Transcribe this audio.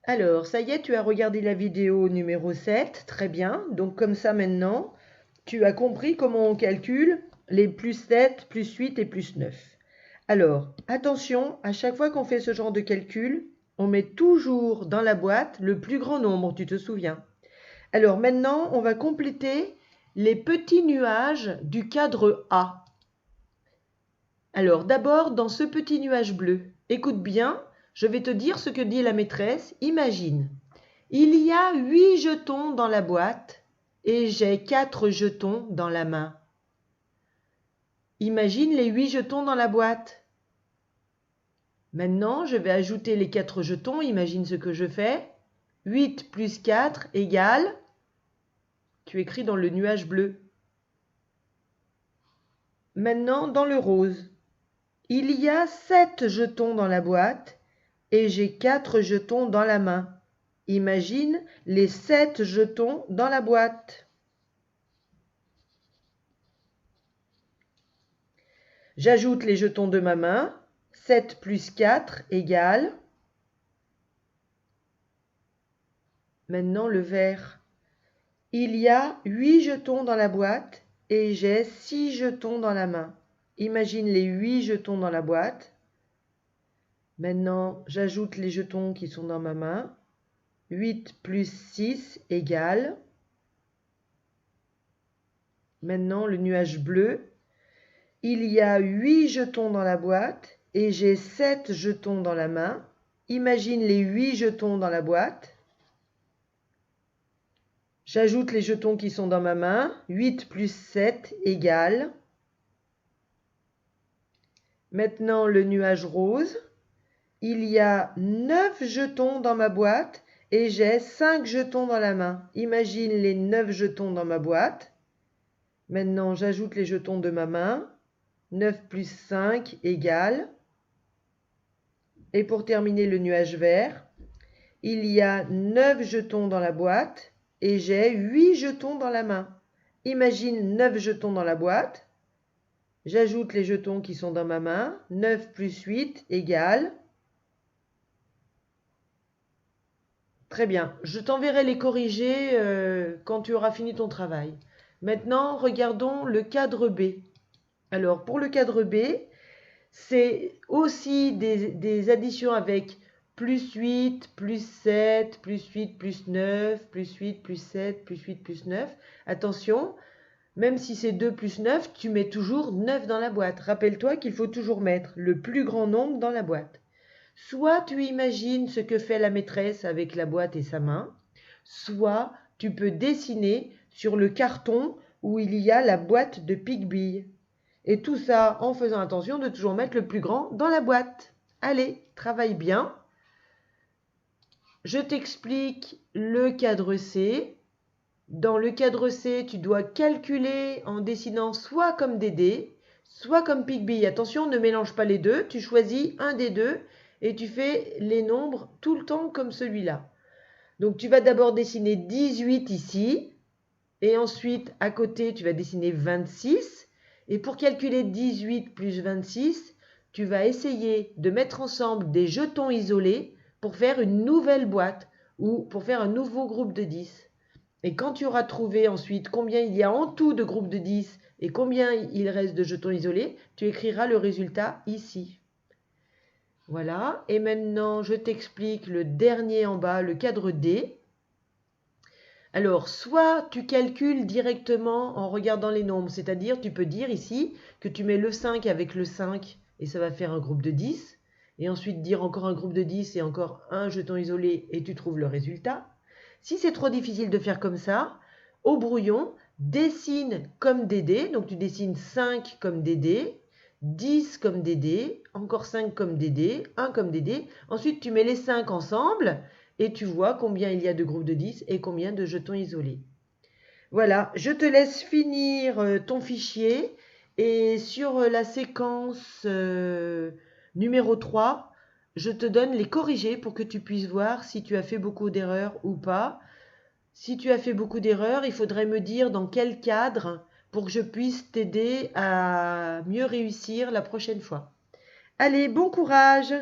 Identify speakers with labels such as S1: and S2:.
S1: Alors, ça y est, tu as regardé la vidéo numéro 7, très bien. Donc comme ça maintenant, tu as compris comment on calcule les plus 7, plus 8 et plus 9. Alors, attention, à chaque fois qu'on fait ce genre de calcul, on met toujours dans la boîte le plus grand nombre, tu te souviens. Alors maintenant, on va compléter les petits nuages du cadre A. Alors d'abord, dans ce petit nuage bleu, écoute bien, je vais te dire ce que dit la maîtresse. Imagine, il y a 8 jetons dans la boîte et j'ai 4 jetons dans la main. Imagine les 8 jetons dans la boîte. Maintenant, je vais ajouter les 4 jetons. Imagine ce que je fais. 8 plus 4 égale... Tu écris dans le nuage bleu. Maintenant, dans le rose. Il y a 7 jetons dans la boîte et j'ai 4 jetons dans la main. Imagine les 7 jetons dans la boîte. J'ajoute les jetons de ma main. 7 plus 4 égale... Maintenant le vert. Il y a 8 jetons dans la boîte et j'ai 6 jetons dans la main. Imagine les 8 jetons dans la boîte. Maintenant, j'ajoute les jetons qui sont dans ma main. 8 plus 6 égale... Maintenant, le nuage bleu. Il y a 8 jetons dans la boîte et j'ai 7 jetons dans la main. Imagine les 8 jetons dans la boîte. J'ajoute les jetons qui sont dans ma main. 8 plus 7 égale... Maintenant, le nuage rose. Il y a 9 jetons dans ma boîte et j'ai 5 jetons dans la main. Imagine les 9 jetons dans ma boîte. Maintenant, j'ajoute les jetons de ma main. 9 plus 5 égale... Et pour terminer le nuage vert, il y a 9 jetons dans la boîte et j'ai 8 jetons dans la main. Imagine 9 jetons dans la boîte. J'ajoute les jetons qui sont dans ma main. 9 plus 8 égale... Très bien, je t'enverrai les corriger quand tu auras fini ton travail. Maintenant, regardons le cadre B. Alors, pour le cadre B, c'est aussi des additions avec plus 8, plus 7, plus 8, plus 9, plus 8, plus 7, plus 8, plus 9. Attention, même si c'est 2 plus 9, tu mets toujours 9 dans la boîte. Rappelle-toi qu'il faut toujours mettre le plus grand nombre dans la boîte. Soit tu imagines ce que fait la maîtresse avec la boîte et sa main, soit tu peux dessiner sur le carton où il y a la boîte de pique-billes. Et tout ça en faisant attention de toujours mettre le plus grand dans la boîte. Allez, travaille bien. Je t'explique le cadre C. Dans le cadre C, tu dois calculer en dessinant soit comme des dés, soit comme pique-billes. Attention, ne mélange pas les deux. Tu choisis un des deux et tu fais les nombres tout le temps comme celui-là. Donc tu vas d'abord dessiner 18 ici, et ensuite à côté tu vas dessiner 26. Et pour calculer 18 plus 26, tu vas essayer de mettre ensemble des jetons isolés pour faire une nouvelle boîte ou pour faire un nouveau groupe de 10. Et quand tu auras trouvé ensuite combien il y a en tout de groupes de 10 et combien il reste de jetons isolés, tu écriras le résultat ici. Voilà, et maintenant je t'explique le dernier en bas, le cadre D. Alors, soit tu calcules directement en regardant les nombres, c'est-à-dire tu peux dire ici que tu mets le 5 avec le 5 et ça va faire un groupe de 10, et ensuite dire encore un groupe de 10 et encore un jeton isolé et tu trouves le résultat. Si c'est trop difficile de faire comme ça, au brouillon, dessine comme des dés, donc tu dessines 5 comme des dés, 10 comme des dés, encore 5 comme des dés, 1 comme des dés. Ensuite, tu mets les 5 ensemble et tu vois combien il y a de groupes de 10 et combien de jetons isolés. Voilà, je te laisse finir ton fichier et sur la séquence numéro 3, je te donne les corrigés pour que tu puisses voir si tu as fait beaucoup d'erreurs ou pas. Si tu as fait beaucoup d'erreurs, il faudrait me dire dans quel cadre pour que je puisse t'aider à mieux réussir la prochaine fois. Allez, bon courage!